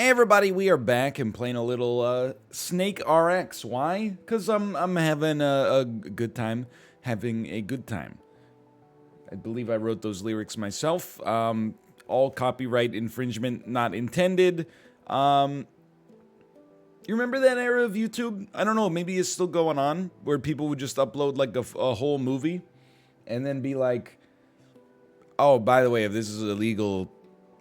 Hey everybody, we are back and playing a little SNKRX. Why? Because I'm having a good time. Having a good time. I believe I wrote those lyrics myself. All copyright infringement not intended. You remember that era of YouTube? I don't know, maybe it's still going on, where people would just upload like a whole movie and then be like, oh, by the way, if this is illegal,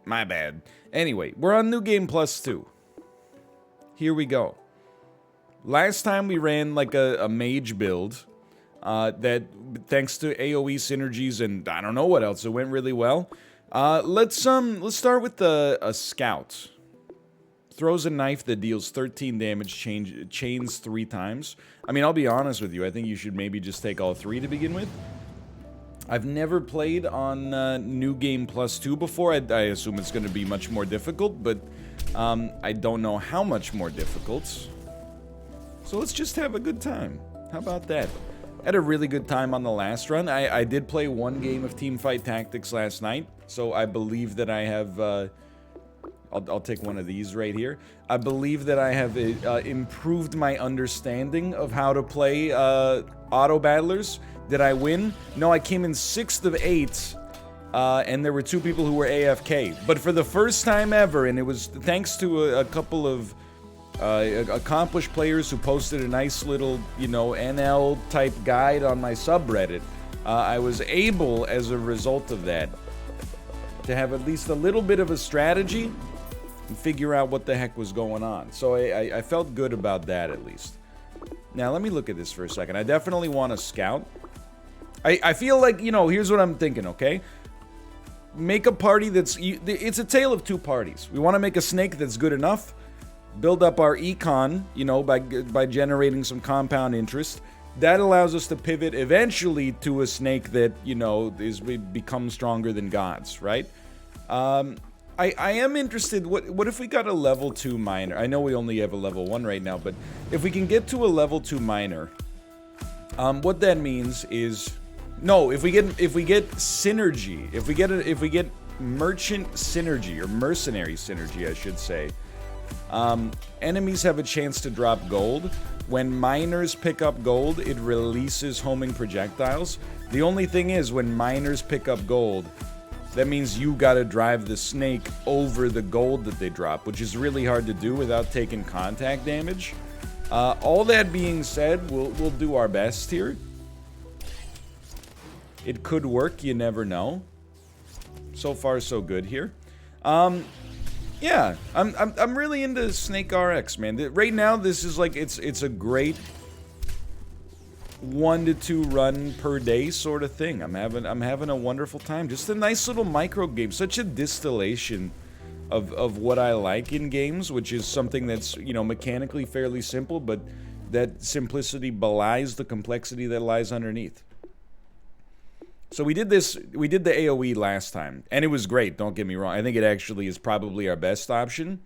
my bad. Anyway, we're on New Game Plus 2. Here we go. Last time we ran like a mage build that, thanks to AoE synergies and I don't know what else, it went really well. Let's start with a scout. Throws a knife that deals 13 damage, chains 3 times. I mean, I'll be honest with you, I think you should maybe just take all 3 to begin with. I've never played on New Game Plus 2 before. I assume it's going to be much more difficult, but I don't know how much more difficult. So let's just have a good time. How about that? I had a really good time on the last run. I did play one game of Teamfight Tactics last night, so I believe that I have... I'll take one of these right here. I believe that I have improved my understanding of how to play auto battlers. Did I win? No, I came in 6th of 8, and there were 2 people who were AFK. But for the first time ever, and it was thanks to a couple of accomplished players who posted a nice little, you know, NL-type guide on my subreddit, I was able, as a result of that, to have at least a little bit of a strategy and figure out what the heck was going on. So I felt good about that, at least. Now, let me look at this for a second. I definitely want to scout. I feel like, you know, here's what I'm thinking, okay? Make a party that's... It's a tale of 2 parties. We want to make a snake that's good enough, build up our econ, you know, by generating some compound interest. That allows us to pivot eventually to a snake that, you know, becomes stronger than gods, right? I am interested, what if we got a level 2 miner? I know we only have a level 1 right now, but if we can get to a level 2 miner, what that means is... No, if we get synergy, if we get merchant synergy, or mercenary synergy, I should say, enemies have a chance to drop gold. When miners pick up gold, it releases homing projectiles. The only thing is, when miners pick up gold, that means you gotta drive the snake over the gold that they drop, which is really hard to do without taking contact damage. All that being said, we'll do our best here. It could work, you never know. So far, so good here. Yeah, I'm really into SNKRX, man. Right now, this is like it's a great 1 to 2 run per day sort of thing. I'm having a wonderful time. Just a nice little micro game. Such a distillation of what I like in games, which is something that's, you know, mechanically fairly simple, but that simplicity belies the complexity that lies underneath. So we did the AoE last time, and it was great, don't get me wrong. I think it actually is probably our best option.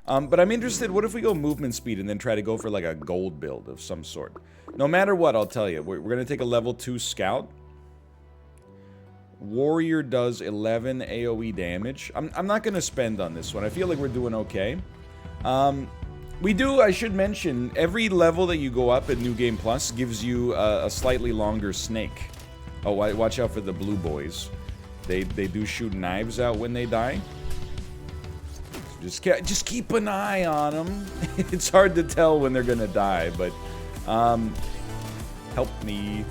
But I'm interested, what if we go movement speed and then try to go for like a gold build of some sort? No matter what, I'll tell you, we're going to take a level 2 scout. Warrior does 11 AoE damage. I'm not going to spend on this one. I feel like we're doing okay. I should mention, every level that you go up at New Game Plus gives you a slightly longer snake. Oh, watch out for the blue boys. They do shoot knives out when they die. Just keep an eye on them. It's hard to tell when they're gonna die, but help me.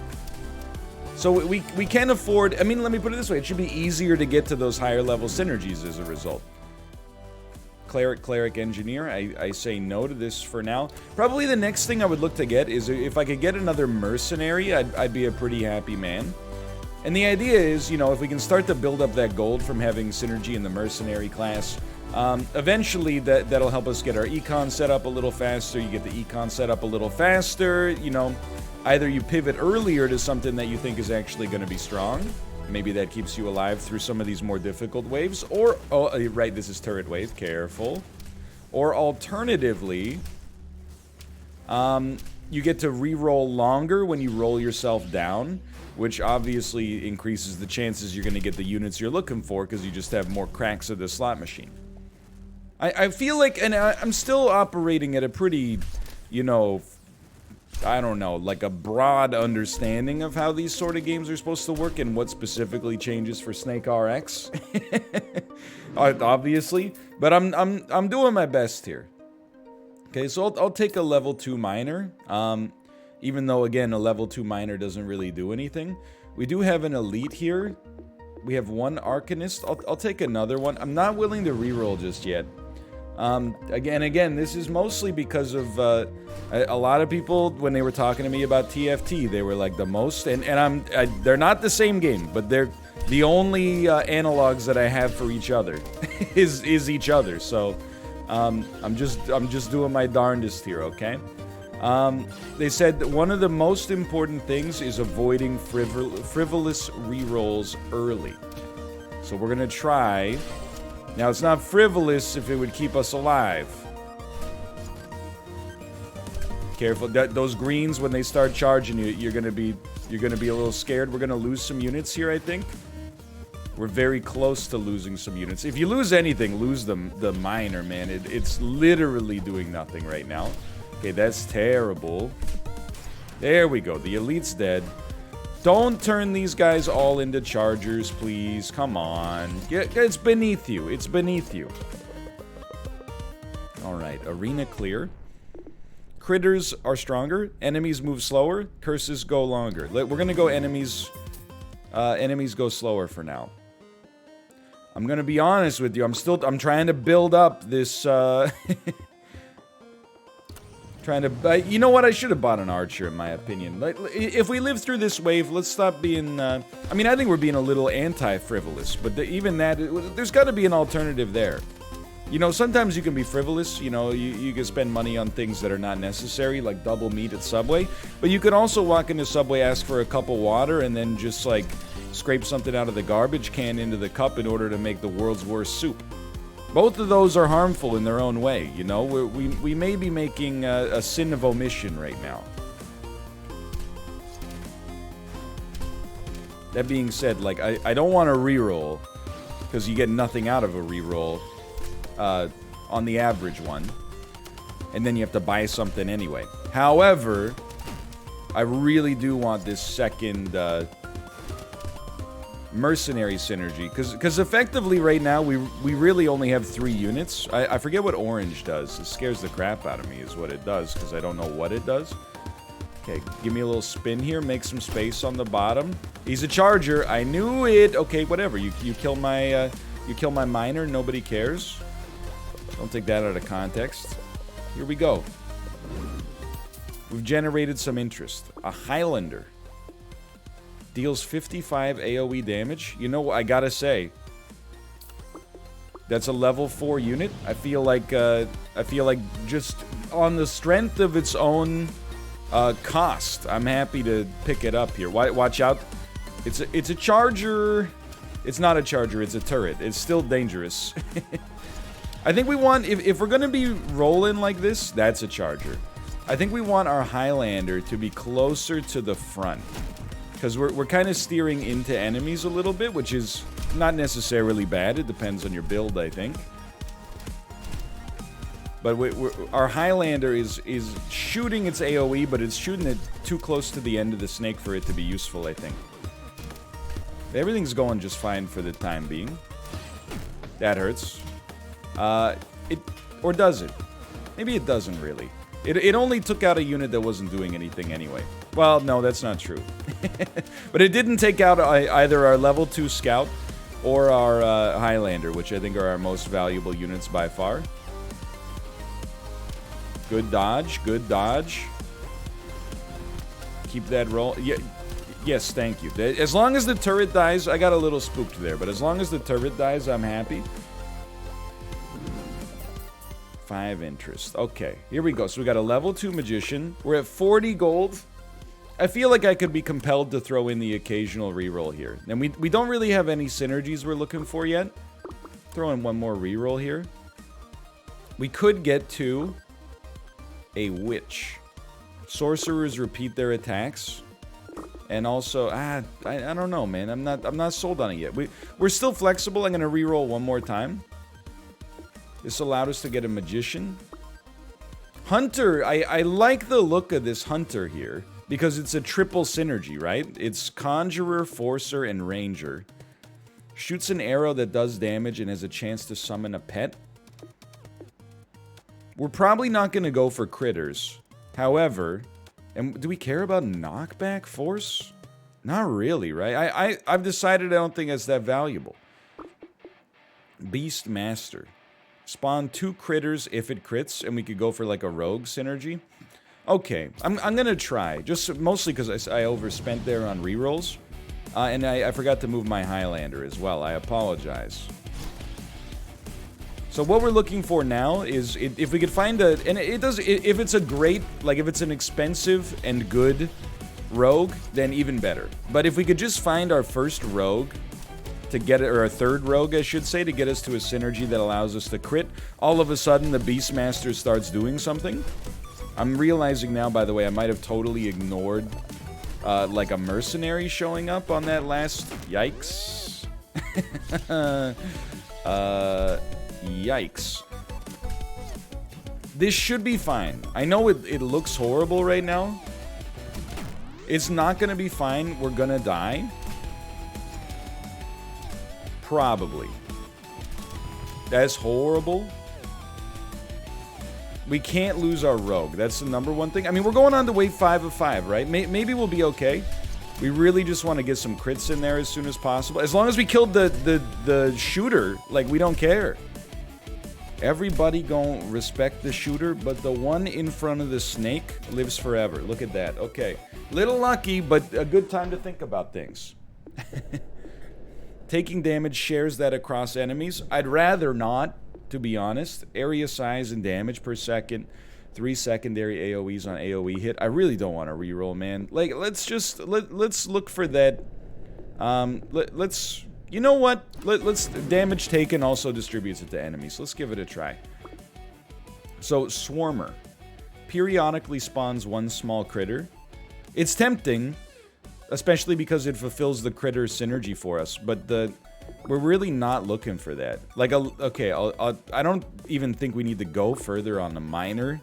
So we can afford. I mean, let me put it this way: it should be easier to get to those higher level synergies as a result. Cleric, Engineer. I say no to this for now. Probably the next thing I would look to get is, if I could get another Mercenary, I'd be a pretty happy man. And the idea is, you know, if we can start to build up that gold from having synergy in the Mercenary class, eventually that'll help us get our econ set up a little faster. You get the econ set up a little faster, you know, either you pivot earlier to something that you think is actually going to be strong. Maybe that keeps you alive through some of these more difficult waves. Or, oh, right, this is turret wave, careful. Or alternatively, you get to re-roll longer when you roll yourself down, which obviously increases the chances you're going to get the units you're looking for because you just have more cracks of the slot machine. I feel like, and I'm still operating at a pretty, you know, I don't know, like a broad understanding of how these sort of games are supposed to work and what specifically changes for SNKRX. Obviously, but I'm doing my best here. Okay, so I'll take a level 2 miner. Even though again a level 2 miner doesn't really do anything. We do have an elite here. We have one arcanist. I'll take another one. I'm not willing to reroll just yet. Again, this is mostly because of a lot of people, when they were talking to me about TFT, they were like the most, and they're not the same game, but they're the only analogs that I have for each other is each other. So I'm just doing my darndest here, okay? They said that one of the most important things is avoiding frivolous rerolls early. So we're gonna try. Now, it's not frivolous if it would keep us alive. Careful, those greens, when they start charging you, you're gonna be a little scared. We're gonna lose some units here, I think. We're very close to losing some units. If you lose anything, lose the miner, man. It's literally doing nothing right now. Okay, that's terrible. There we go. The elite's dead. Don't turn these guys all into chargers, please. Come on. It's beneath you. It's beneath you. Alright, arena clear. Critters are stronger. Enemies move slower. Curses go longer. We're gonna go enemies... enemies go slower for now. I'm gonna be honest with you. I'm trying to build up this, you know what? I should have bought an archer, in my opinion. Like, if we live through this wave, let's stop being, I mean, I think we're being a little anti-frivolous, but even that, there's got to be an alternative there. You know, sometimes you can be frivolous, you know, you can spend money on things that are not necessary, like double meat at Subway, but you could also walk into Subway, ask for a cup of water, and then just, like, scrape something out of the garbage can into the cup in order to make the world's worst soup. Both of those are harmful in their own way, you know? We may be making a sin of omission right now. That being said, like, I don't want to reroll, because you get nothing out of a reroll on the average one. And then you have to buy something anyway. However, I really do want this second... mercenary synergy, because effectively right now we really only have 3 units. I forget what orange does. It scares the crap out of me is what it does, because I don't know what it does. Okay, give me a little spin here, make some space on the bottom. He's a charger. I knew it. Okay, whatever. You kill my miner, nobody cares. Don't take that out of context. Here we go. We've generated some interest. A Highlander. Deals 55 AoE damage. You know what, I gotta say, that's a level 4 unit. I feel like just on the strength of its own cost, I'm happy to pick it up here. Watch out. It's a charger. It's not a charger, it's a turret. It's still dangerous. I think we want, if we're gonna be rolling like this, that's a charger. I think we want our Highlander to be closer to the front. Because we're kind of steering into enemies a little bit, which is not necessarily bad. It depends on your build, I think. But our Highlander is shooting its AoE, but it's shooting it too close to the end of the snake for it to be useful, I think. Everything's going just fine for the time being. That hurts. Or does it? Maybe it doesn't really. It only took out a unit that wasn't doing anything anyway. Well, no, that's not true. But it didn't take out either our level 2 scout or our Highlander, which I think are our most valuable units by far. Good dodge, good dodge. Keep that roll. Yeah, yes, thank you. As long as the turret dies, I got a little spooked there, but as long as the turret dies, I'm happy. 5 interest. Okay, here we go. So we got a level 2 magician. We're at 40 gold. I feel like I could be compelled to throw in the occasional reroll here. And we don't really have any synergies we're looking for yet. Throw in one more reroll here. We could get to a witch. Sorcerers repeat their attacks. And also, I don't know, man. I'm not sold on it yet. We're still flexible. I'm gonna reroll one more time. This allowed us to get a magician. Hunter, I like the look of this hunter here because it's a triple synergy, right? It's conjurer, forcer, and ranger. Shoots an arrow that does damage and has a chance to summon a pet. We're probably not going to go for critters. However, and do we care about knockback force? Not really, right? I've decided I don't think it's that valuable. Beast Master. Spawn 2 critters if it crits, and we could go for like a rogue synergy. Okay, I'm gonna try. Just mostly because I overspent there on rerolls. And I forgot to move my Highlander as well. I apologize. So what we're looking for now is if we could find a... And if it's a great... Like, if it's an expensive and good rogue, then even better. But if we could just find our first rogue to get it, or a third rogue, I should say, to get us to a synergy that allows us to crit, all of a sudden the Beastmaster starts doing something. I'm realizing now, by the way, I might have totally ignored, like a mercenary showing up on that last... Yikes. Yikes. This should be fine. I know it looks horrible right now. It's not gonna be fine. We're gonna die. Probably. That's horrible. We can't lose our rogue. That's the number one thing. I mean, we're going on to wave 5 of 5, right? Maybe we'll be okay. We really just want to get some crits in there as soon as possible. As long as we killed the shooter, like, we don't care. Everybody gon' respect the shooter, but the one in front of the snake lives forever. Look at that. Okay. Little lucky, but a good time to think about things. Taking damage shares that across enemies. I'd rather not, to be honest. Area size and damage per second. 3 secondary AoEs on AoE hit. I really don't want to reroll, man. Like, let's look for that. Let's... You know what? Let's... Damage taken also distributes it to enemies. Let's give it a try. So, Swarmer. Periodically spawns one small critter. It's tempting, especially because it fulfills the critter synergy for us, but we're really not looking for that. Like, okay, I don't even think we need to go further on the minor.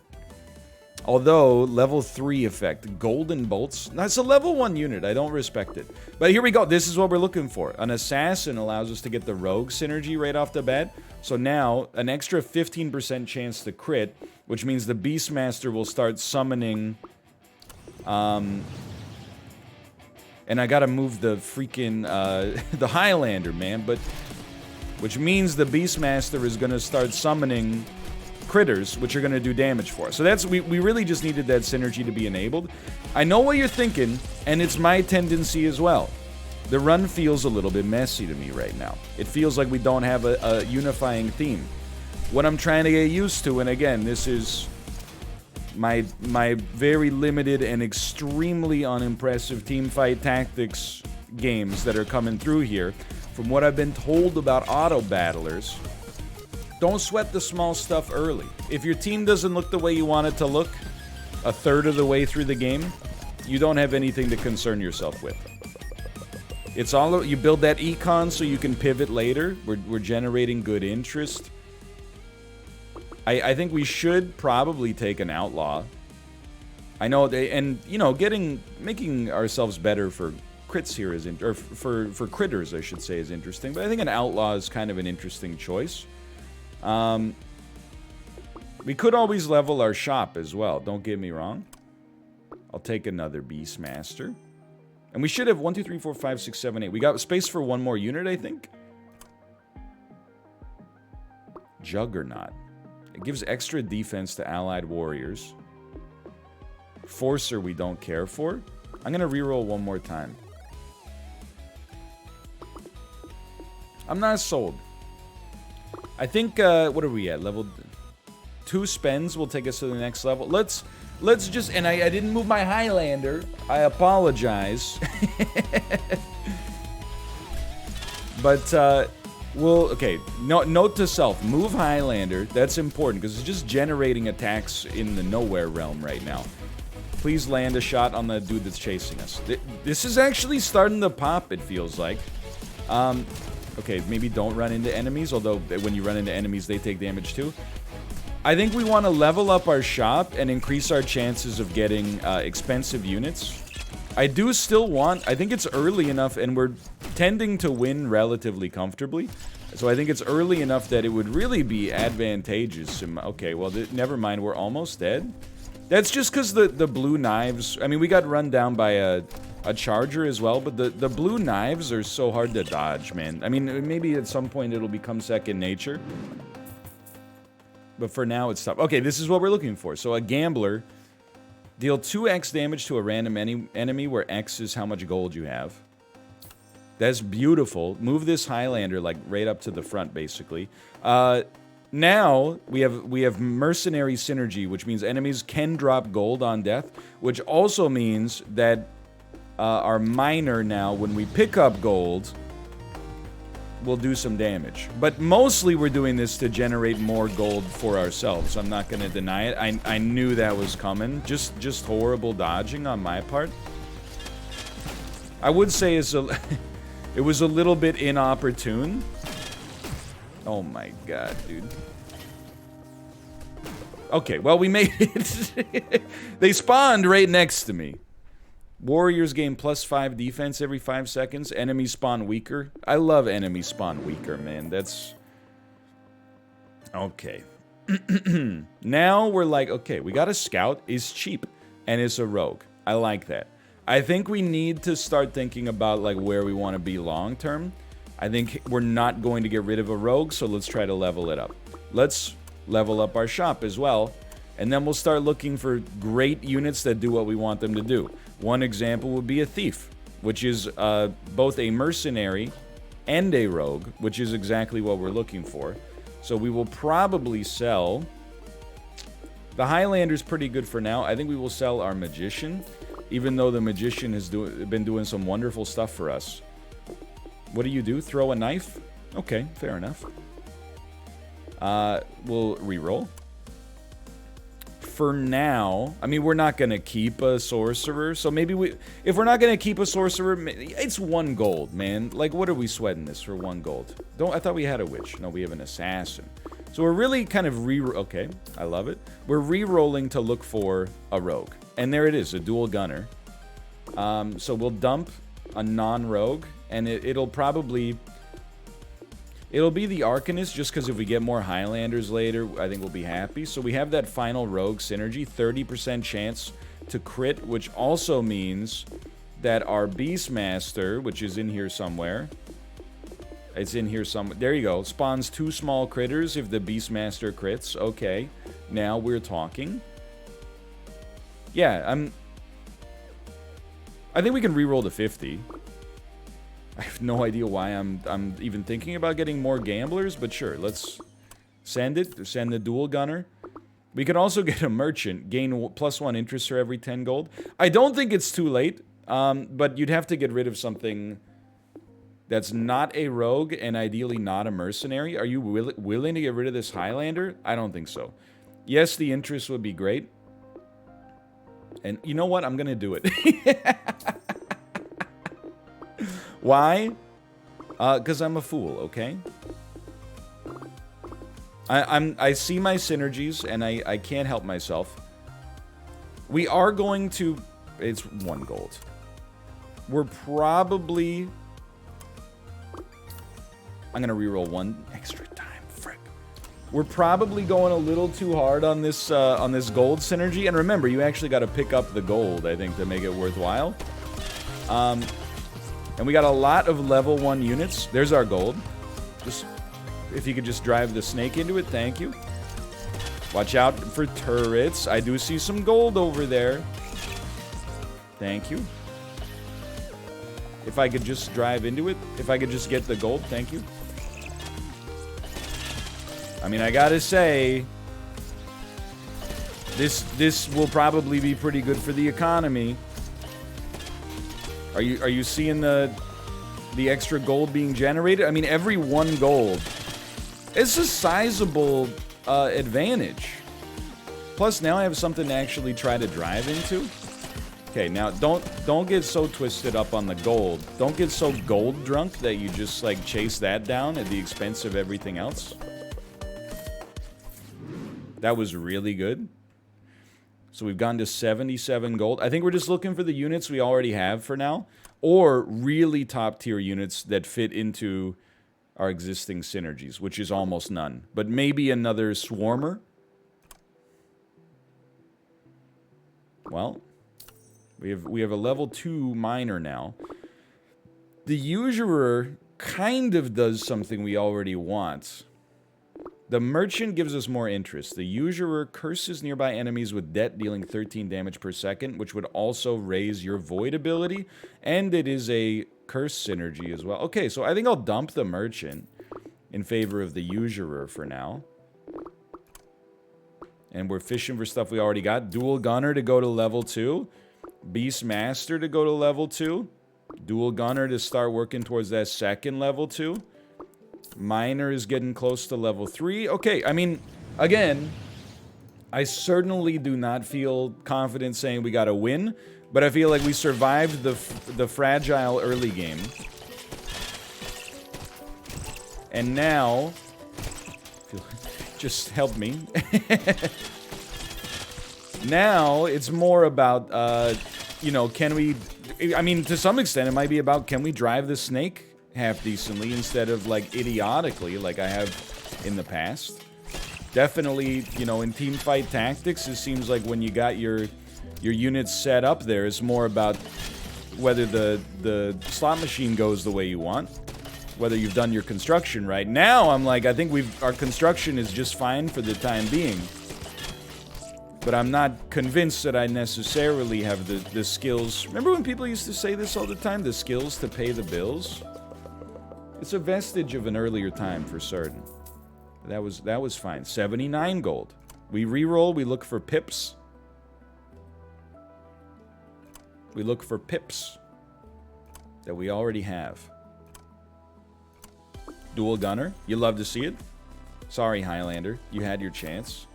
Although, level 3 effect, Golden Bolts. That's a level 1 unit, I don't respect it. But here we go, this is what we're looking for. An Assassin allows us to get the Rogue synergy right off the bat. So now, an extra 15% chance to crit, which means the Beastmaster will start summoning... and I gotta move the freaking, the Highlander, man, but... Which means the Beastmaster is gonna start summoning critters, which are gonna do damage for us. So that's, we really just needed that synergy to be enabled. I know what you're thinking, and it's my tendency as well. The run feels a little bit messy to me right now. It feels like we don't have a unifying theme. What I'm trying to get used to, and again, this is... My very limited and extremely unimpressive Teamfight Tactics games that are coming through here. From what I've been told about auto-battlers, don't sweat the small stuff early. If your team doesn't look the way you want it to look a third of the way through the game, you don't have anything to concern yourself with. It's all... You build that econ so you can pivot later. We're generating good interest. I think we should probably take an Outlaw. I know they, and you know, making ourselves better for crits here is or for critters, I should say, is interesting. But I think an Outlaw is kind of an interesting choice. We could always level our shop as well. Don't get me wrong. I'll take another Beastmaster, and we should have 1, 2, 3, 4, 5, 6, 7, 8. We got space for one more unit, I think. Juggernaut. It gives extra defense to allied warriors. Forcer we don't care for. I'm going to reroll one more time. I'm not sold. I think, what are we at? Level 2 spends will take us to the next level. Let's just, and I didn't move my Highlander. I apologize. But, okay, note to self, move Highlander. That's important, because it's just generating attacks in the nowhere realm right now. Please land a shot on the dude that's chasing us. This is actually starting to pop, it feels like. Okay, maybe don't run into enemies, although when you run into enemies, they take damage too. I think we want to level up our shop and increase our chances of getting expensive units. I do still want... I think it's early enough, and we're tending to win relatively comfortably. So I think it's early enough that it would really be advantageous. Okay, well, never mind. We're almost dead. That's just because the blue knives... I mean, we got run down by a charger as well, but the blue knives are so hard to dodge, man. I mean, maybe at some point it'll become second nature. But for now, it's tough. Okay, this is what we're looking for. So a gambler... Deal 2x damage to a random enemy where x is how much gold you have. That's beautiful. Move this Highlander, like, right up to the front, basically. Now, we have mercenary synergy, which means enemies can drop gold on death, which also means that our miner now, when we pick up gold, will do some damage. But mostly we're doing this to generate more gold for ourselves. I'm not going to deny it. I knew that was coming. Just horrible dodging on my part. I would say it was a little bit inopportune. Oh my god, dude. Okay, well, we made it. They spawned right next to me. Warriors gain +5 defense every 5 seconds. Enemies spawn weaker. I love enemies spawn weaker, man. That's... Okay. Now we're like, okay, we got a scout. Is cheap. And it's a rogue. I like that. I think we need to start thinking about, like, where we want to be long term. I think we're not going to get rid of a rogue, so let's try to level it up. Let's level up our shop as well. And then we'll start looking for great units that do what we want them to do. One example would be a thief, which is both a mercenary and a rogue, which is exactly what we're looking for. So we will probably sell... The Highlander's pretty good for now. I think we will sell our magician, even though the magician has been doing some wonderful stuff for us. What do you do? Throw a knife? Okay, fair enough. We'll reroll. For now, I mean, we're not going to keep a sorcerer, so maybe if we're not going to keep a sorcerer, it's 1 gold, man. Like, what are we sweating this for 1 gold? I thought we had a witch. No, we have an assassin. So we're really kind of okay, I love it. We're re-rolling to look for a rogue. And there it is, a dual gunner. So we'll dump a non-rogue, and it'll probably... It'll be the Arcanist, just because if we get more Highlanders later, I think we'll be happy. So we have that final rogue synergy, 30% chance to crit, which also means that our Beastmaster, which is in here somewhere... It's in here somewhere. There you go. Spawns 2 small critters if the Beastmaster crits. Okay. Now we're talking. Yeah, I think we can reroll to 50. I have no idea why I'm even thinking about getting more gamblers, but sure, let's send it. Send the dual gunner. We can also get a merchant. Gain +1 interest for every 10 gold. I don't think it's too late, but you'd have to get rid of something that's not a rogue and ideally not a mercenary. Are you willing to get rid of this Highlander? I don't think so. Yes, the interest would be great. And you know what? I'm going to do it. Why? Because I'm a fool, okay? I see my synergies, and I can't help myself. We are going to... It's 1 gold. We're probably... I'm going to reroll 1 extra time. Frick. We're probably going a little too hard on this gold synergy. And remember, you actually got to pick up the gold, I think, to make it worthwhile. And we got a lot of level 1 units. There's our gold. Just, if you could just drive the snake into it, thank you. Watch out for turrets. I do see some gold over there. Thank you. If I could just drive into it. If I could just get the gold, thank you. I mean, I gotta say, this will probably be pretty good for the economy. Are you seeing the extra gold being generated? I mean, every 1 gold, it's a sizable advantage. Plus, now I have something to actually try to drive into. Okay, now don't get so twisted up on the gold. Don't get so gold drunk that you just like chase that down at the expense of everything else. That was really good. So we've gone to 77 gold. I think we're just looking for the units we already have for now, or really top tier units that fit into our existing synergies, which is almost none. But maybe another swarmer. Well, we have a level 2 miner now. The usurer kind of does something we already want. The merchant gives us more interest. The usurer curses nearby enemies with debt, dealing 13 damage per second, which would also raise your void ability. And it is a curse synergy as well. Okay, so I think I'll dump the merchant in favor of the usurer for now. And we're fishing for stuff we already got. Dual gunner to go to level 2. Beast master to go to level 2. Dual gunner to start working towards that second level 2. Miner is getting close to level 3. Okay, I mean, again, I certainly do not feel confident saying we got a win, but I feel like we survived the fragile early game. And now, just help me. Now, it's more about, you know, can we... I mean, to some extent, it might be about, can we drive the snake half decently instead of like idiotically like I have in the past. Definitely, you know, in Teamfight Tactics, it seems like when you got your units set up there, it's more about whether the slot machine goes the way you want, whether you've done your construction right. Now I'm like, I think our construction is just fine for the time being, but I'm not convinced that I necessarily have the skills. Remember when people used to say this all the time, the skills to pay the bills? It's a vestige of an earlier time for certain. That was fine. 79 gold. We reroll, we look for pips. We look for pips that we already have. Dual gunner. You love to see it. Sorry, Highlander. You had your chance.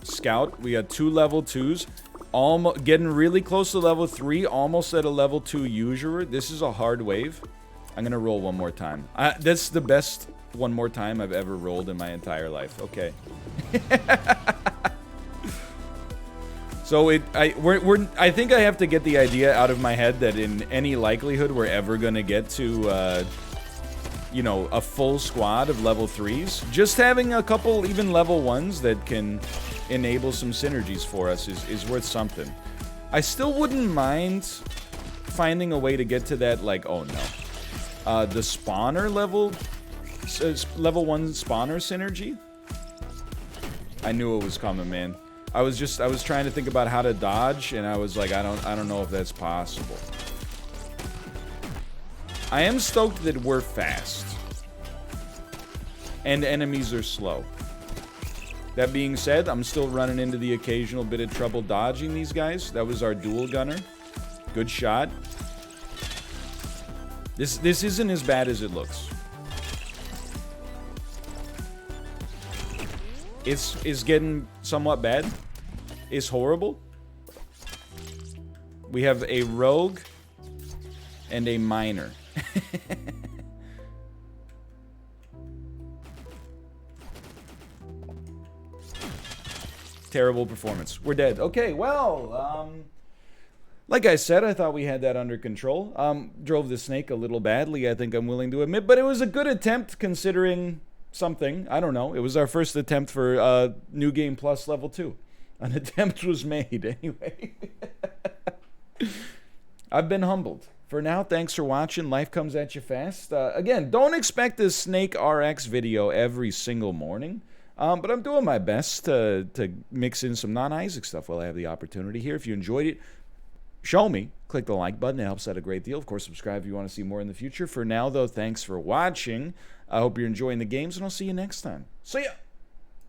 Scout. We got 2 level 2s. Almost getting really close to level 3. Almost at a level 2 usurer. This is a hard wave. I'm gonna roll one more time. That's the best one more time I've ever rolled in my entire life. Okay. So I think I have to get the idea out of my head that in any likelihood we're ever gonna get to, you know, a full squad of level 3s. Just having a couple even level 1s that can enable some synergies for us is worth something. I still wouldn't mind finding a way to get to that, like, oh no. The spawner level 1 spawner synergy. I knew it was coming, man. I was trying to think about how to dodge, and I was like, I don't know if that's possible. I am stoked that we're fast, and enemies are slow. That being said, I'm still running into the occasional bit of trouble dodging these guys. That was our dual gunner. Good shot. This isn't as bad as it looks. It's getting somewhat bad. It's horrible. We have a rogue and a miner. Terrible performance. We're dead. Okay, well, like I said, I thought we had that under control. Drove the snake a little badly, I think I'm willing to admit, but it was a good attempt considering something. I don't know. It was our first attempt for New Game Plus Level 2. An attempt was made, anyway. I've been humbled. For now, thanks for watching. Life comes at you fast. Again, don't expect a SNKRX video every single morning. But I'm doing my best to mix in some non-Isaac stuff while I have the opportunity here. If you enjoyed it, show me. Click the like button. It helps out a great deal. Of course, subscribe if you want to see more in the future. For now, though, thanks for watching. I hope you're enjoying the games, and I'll see you next time. See ya!